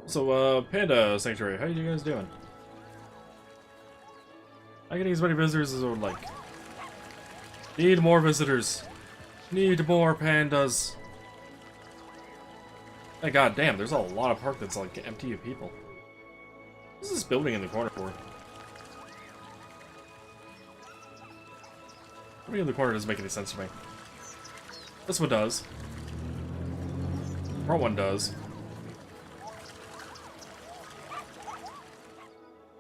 So, Panda Sanctuary, how you guys doing? I getting as many visitors as I would like. Need more visitors. Need more pandas. Hey, god damn, there's a lot of park that's like empty of people. What's this building in the corner for? Building in the corner doesn't make any sense to me. This one does. The front one does.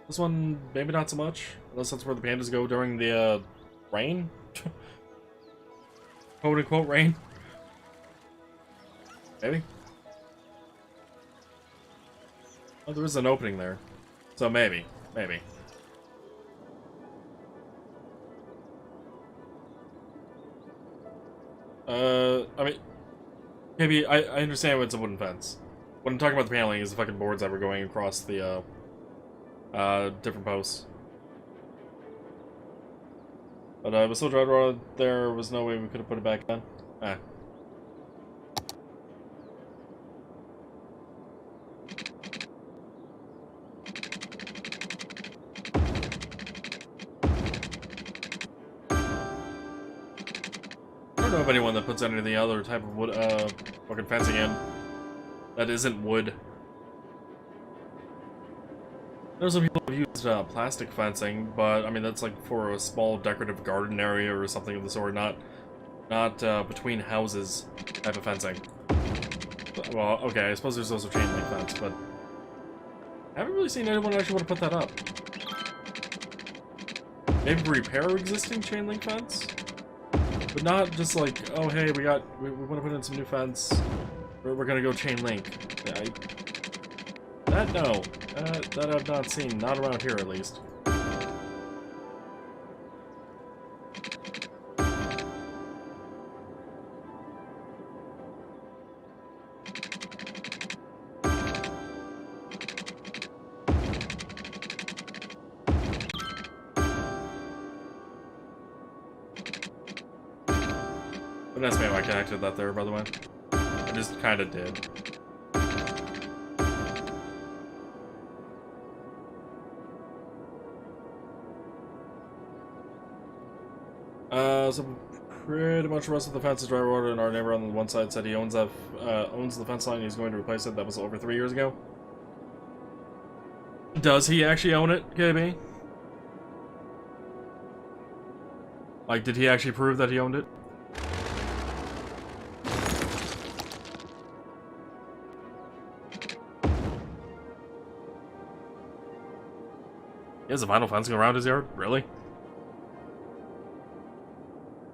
This one, maybe not so much. Unless that's where the pandas go during the, rain? Quote-unquote rain? Maybe? Oh, there is an opening there. So maybe. Maybe. I mean... Maybe, I understand it's a wooden fence. What I'm talking about the paneling is the fucking boards that were going across the, different posts. But it was so dry around there was no way we could have put it back on. Ah. I don't know of anyone that puts any of the other type of wood, fucking fencing in that isn't wood. There's some people who use plastic fencing, but I mean that's like for a small decorative garden area or something of the sort, not between houses type of fencing. Well, okay, I suppose there's also chain link fence, but I haven't really seen anyone actually want to put that up. Maybe repair existing chain link fence, but not just like, oh hey, we want to put in some new fence. We're gonna go chain link. That no. That I've not seen, not around here at least. But that's maybe I connected that there, by the way. I just kinda did. So pretty much the rest of the fence is dry water, and our neighbor on the one side said he owns the fence line and he's going to replace it. That was over 3 years ago. Does he actually own it, KB? Like, did he actually prove that he owned it? He has a vinyl fencing around his yard? Really?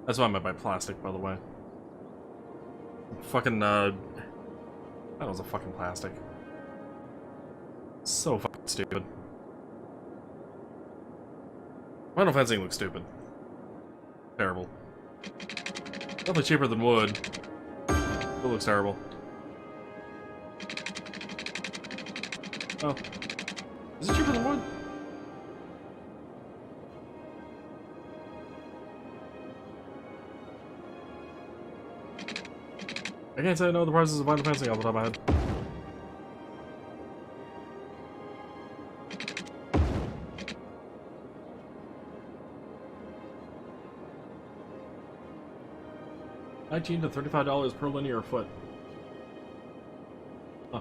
That's what I meant by plastic, by the way. Fucking, that was a fucking plastic. So fucking stupid. Vinyl fencing looks stupid. Terrible. Definitely cheaper than wood. It looks terrible. Oh. Is it cheaper than wood? I can't say I know the prices of vinyl fencing off the top of my head. $19 to $35 per linear foot. Huh.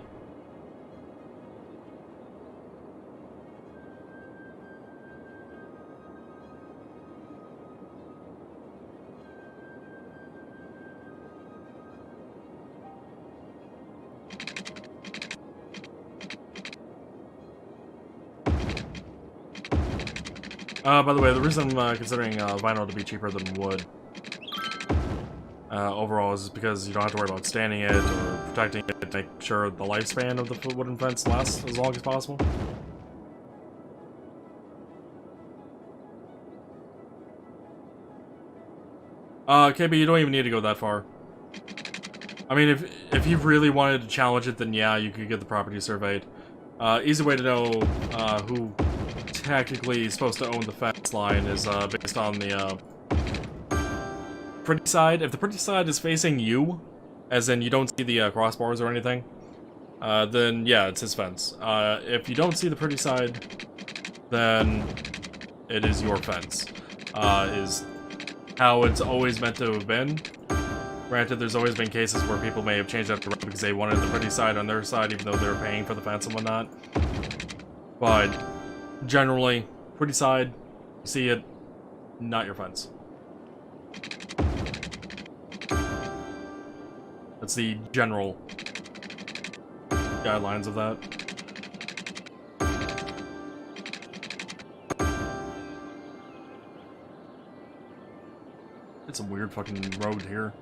By the way, the reason I'm considering vinyl to be cheaper than wood overall is because you don't have to worry about standing it or protecting it to make sure the lifespan of the wooden fence lasts as long as possible. Okay, but you don't even need to go that far. I mean, if you really wanted to challenge it, then yeah, you could get the property surveyed. Easy way to know who technically is supposed to own the fence line is based on the pretty side. If the pretty side is facing you, as in you don't see the crossbars or anything, then yeah, it's his fence. If you don't see the pretty side, then it is your fence. Is how it's always meant to have been. Granted, there's always been cases where people may have changed up the road because they wanted the pretty side on their side, even though they were paying for the fence and whatnot. But generally, pretty side, you see it, not your fence. That's the general guidelines of that. It's a weird fucking road here.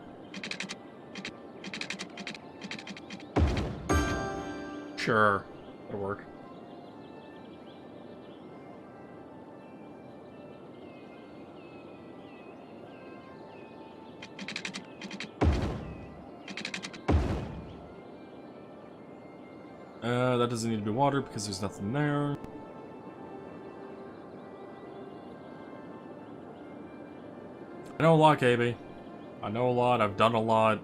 Sure, it'll work. That doesn't need to be watered because there's nothing there. I know a lot, KB. I know a lot, I've done a lot.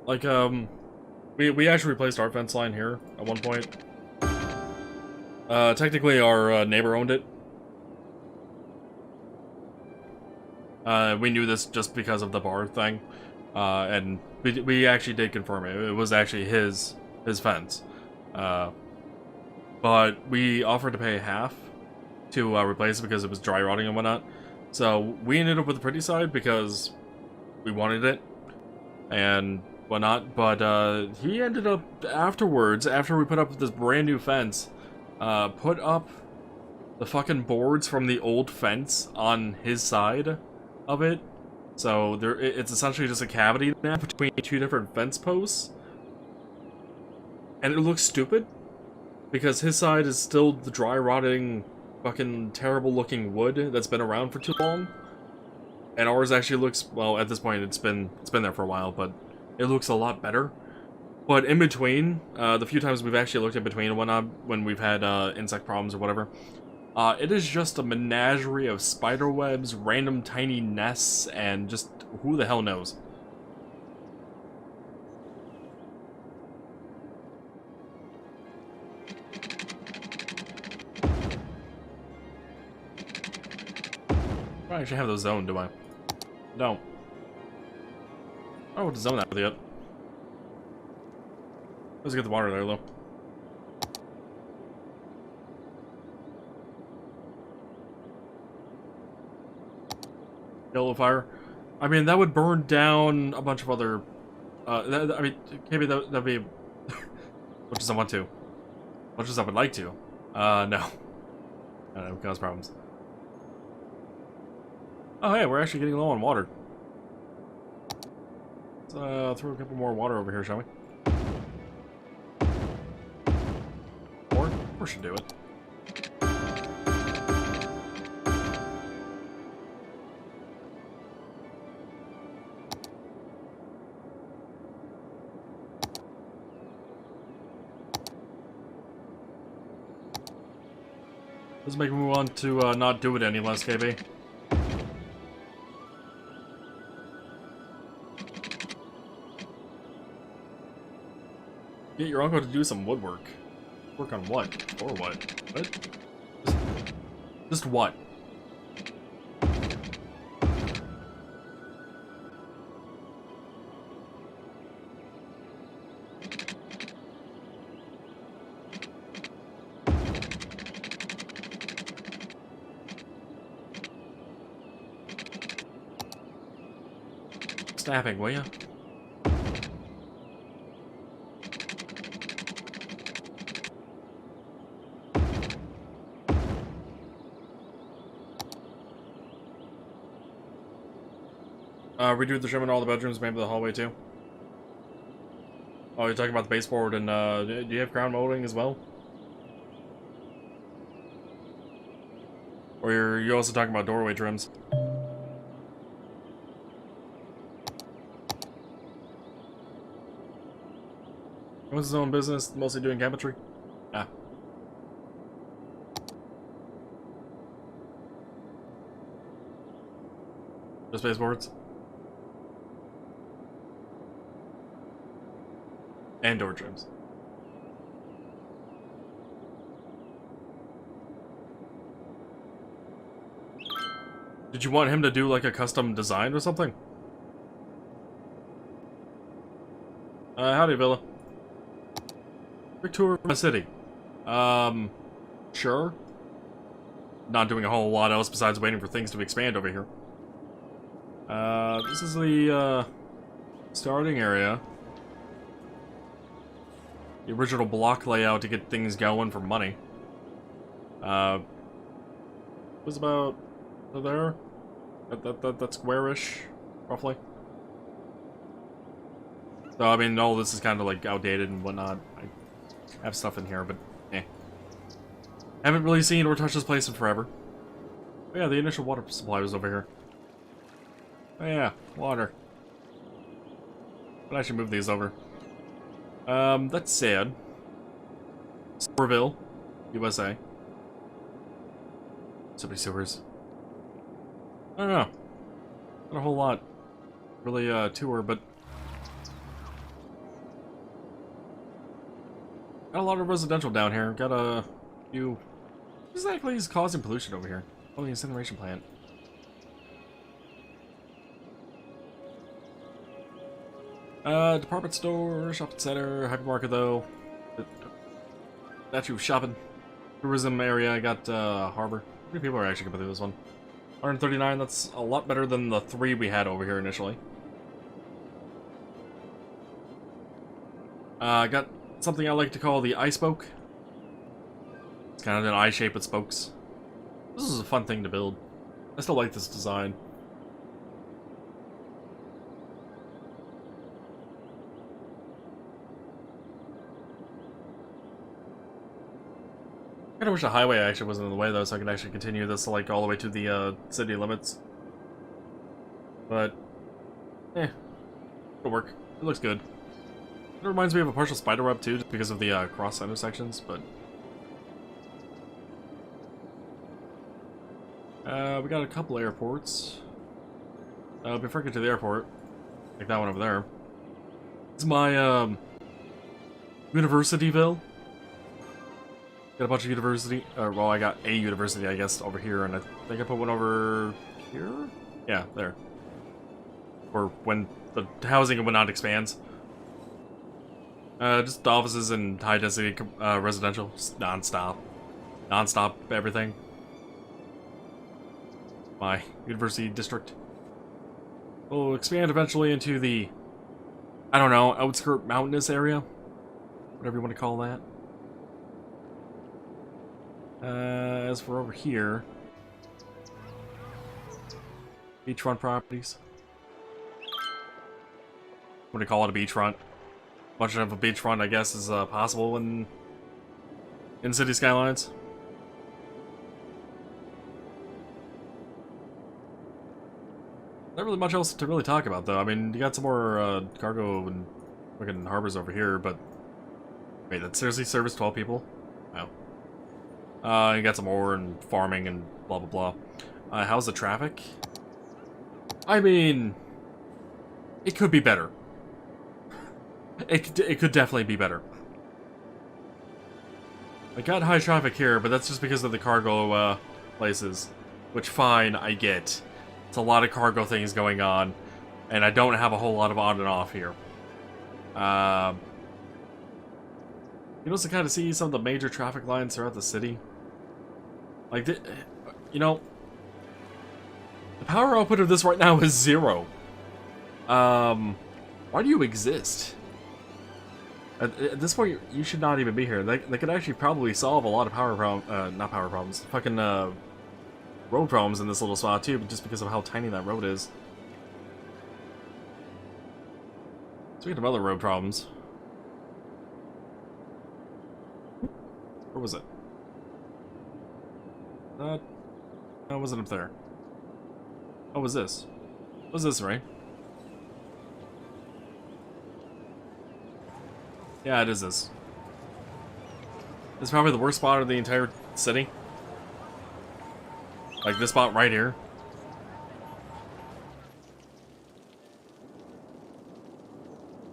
Like, we actually replaced our fence line here at one point. Technically our neighbor owned it. We knew this just because of the bar thing, and we actually did confirm it. It was actually his fence, but we offered to pay half to replace it because it was dry rotting and whatnot. So we ended up with the pretty side because we wanted it and whatnot. But he ended up afterwards, after we put up this brand new fence, put up the fucking boards from the old fence on his side of it, so it's essentially just a cavity now between two different fence posts, and it looks stupid because his side is still the dry rotting fucking terrible looking wood that's been around for too long, and ours actually looks, well, at this point it's been there for a while, but it looks a lot better. But in between, the few times we've actually looked in between and whatnot, when we've had insect problems or whatever, it is just a menagerie of spider webs, random tiny nests, and just who the hell knows. I don't actually have those zoned, do I? Don't. I don't know what to zone that with yet. Let's get the water there, though. Yellow fire. I mean, that would burn down a bunch of other. I mean, maybe that'd be. Much as I want to. Much as I would like to. No. That would cause problems. Oh, hey, we're actually getting low on water. Let's throw a couple more water over here, shall we? Or should do it. Let's make me want to not do it any less, KB. Get your uncle to do some woodwork. Work on what? Or what? What? Just what? Snapping, will ya? Redo the trim in all the bedrooms, maybe the hallway too. Oh, you're talking about the baseboard and, do you have ground molding as well? Or you're also talking about doorway trims? Owns his own business, mostly doing cabinetry? Ah. Just baseboards. And door trims. Did you want him to do like a custom design or something? Howdy, Villa. Quick tour of my city. Sure. Not doing a whole lot else besides waiting for things to expand over here. This is the, starting area. The original block layout to get things going for money. It was about there. That's square-ish, roughly. So, I mean, all this is kind of, like, outdated and whatnot. I have stuff in here, but, eh. Haven't really seen or touched this place in forever. Oh, yeah, the initial water supply was over here. Oh, yeah, water. But I should move these over. That's sad. Sporville, USA. So many sewers. I don't know. Not a whole lot. Really, tour, but... Got a lot of residential down here. Got a few... What exactly is causing pollution over here? Oh, the incineration plant. Department store, shopping center, hypermarket though. Statue shopping. Tourism area, I got, harbor. How many people are actually coming through this one? 139, that's a lot better than the 3 we had over here initially. I got something I like to call the eye spoke. It's kind of an eye shape with spokes. This is a fun thing to build. I still like this design. I kinda wish the highway actually wasn't in the way though, so I could actually continue this like all the way to the city limits. But it'll work. It looks good. It reminds me of a partial spider web too, just because of the cross intersections, but we got a couple airports. Before I get to the airport, like that one over there. It's my Universityville. Got a bunch of university, well, I got a university, I guess, over here, and I think I put one over here? Yeah, there. Or when the housing and whatnot expands. Just offices and high-density residential, just non-stop. Non-stop everything. My university district. We'll expand eventually into the, I don't know, outskirt mountainous area? Whatever you want to call that. As for over here, beachfront properties. What do you call it, a beachfront? Much of a beachfront, I guess, is possible in City Skylines. Not really much else to really talk about, though. I mean, you got some more cargo and fucking harbors over here, but wait, that seriously service 12 people? Wow. You got some ore and farming and blah blah blah. How's the traffic? I mean, it could be better. It could definitely be better. I got high traffic here, but that's just because of the cargo places. Which, fine, I get. It's a lot of cargo things going on, and I don't have a whole lot of on and off here. You also kind of see some of the major traffic lines throughout the city. Like, you know, the power output of this right now is 0. Why do you exist? At this point, you should not even be here. They could actually probably solve a lot of not power problems, fucking, road problems in this little spot too, just because of how tiny that road is. Speaking of other road problems. Where was it? No, it wasn't up there. What was this? What was this, right? Yeah, it is this. It's probably the worst spot of the entire city. Like this spot right here.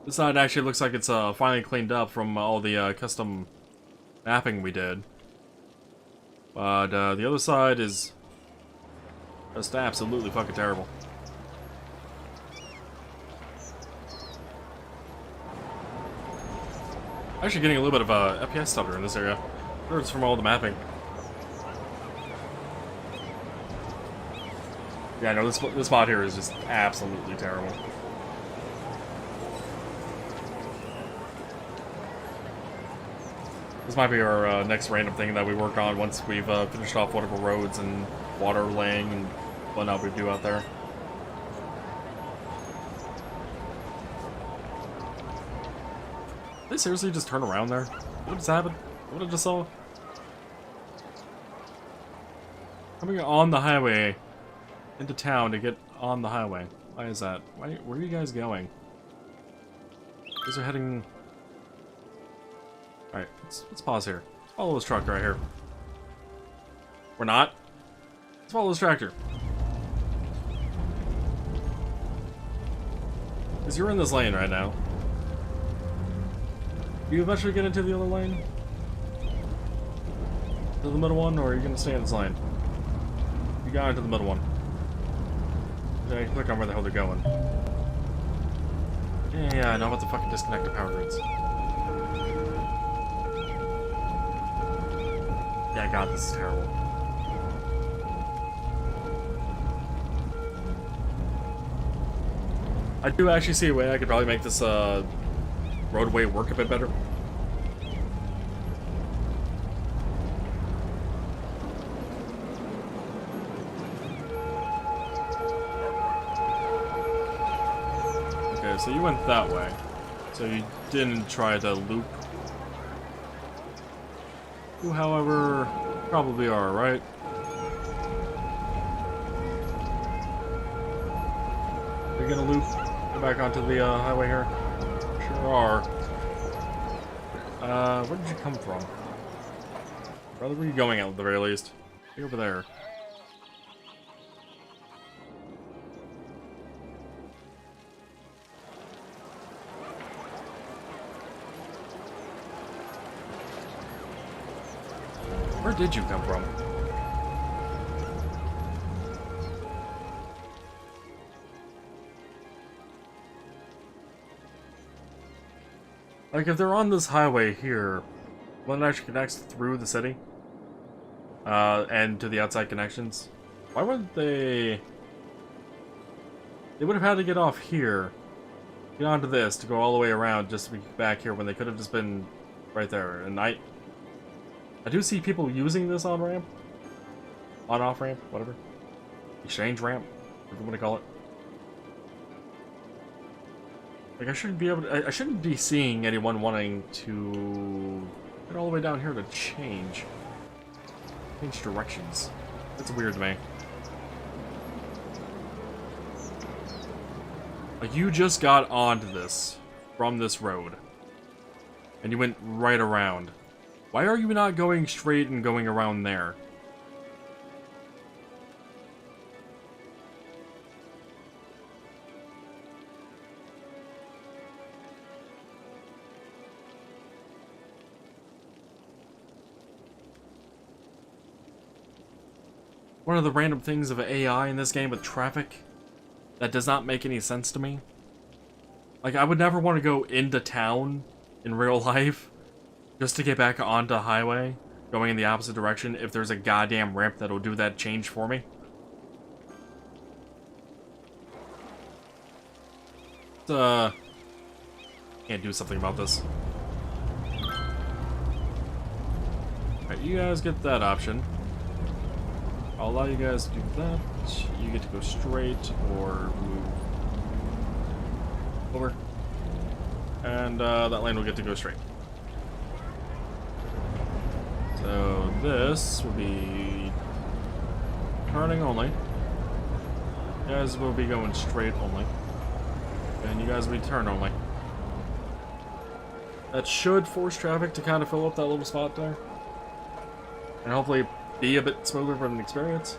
This side actually looks like it's finally cleaned up from all the custom mapping we did. But the other side is just absolutely fucking terrible. Actually getting a little bit of a FPS stutter in this area. I'm sure it's from all the mapping. Yeah, no, this spot here is just absolutely terrible. This might be our next random thing that we work on once we've finished off whatever roads and water laying and whatnot we do out there. Did they seriously just turn around there? What just happened? What I just saw? Coming on the highway into town to get on the highway. Why is that? Where are you guys going? You guys are heading... Alright, let's pause here. Let's follow this truck right here. We're not? Let's follow this tractor. Because you're in this lane right now. Do you eventually get into the other lane? To the middle one, or are you going to stay in this lane? You got into the middle one. Okay, click on where the hell they're going. Yeah, I know about the fucking disconnected power grids. Yeah, God, this is terrible. I do actually see a way I could probably make this roadway work a bit better. Okay, so you went that way. So you didn't try to loop. You, however, probably are, right? Are you gonna loop? Go back onto the highway here? Sure are. Where did you come from? Brother, where are you going at the very least? You're over there. Where did you come from? Like, if they're on this highway here, one that actually connects through the city, and to the outside connections, why wouldn't they... They would have had to get off here, get onto this, to go all the way around just to be back here when they could have just been right there. And I do see people using this on-ramp. On-off ramp, whatever. Exchange ramp, whatever you want to call it. Like, I shouldn't be able to, I shouldn't be seeing anyone wanting to get all the way down here to change directions. That's weird to me. Like, you just got onto this from this road, and you went right around. Why are you not going straight and going around there? One of the random things of AI in this game with traffic that does not make any sense to me. Like, I would never want to go into town in real life just to get back onto the highway, going in the opposite direction if there's a goddamn ramp that'll do that change for me. Can't do something about this. Alright, you guys get that option. I'll allow you guys to do that. You get to go straight or move over. And that lane will get to go straight. So this will be turning only. You guys will be going straight only. And you guys will be turn only. That should force traffic to kind of fill up that little spot there. And hopefully be a bit smoother from an experience.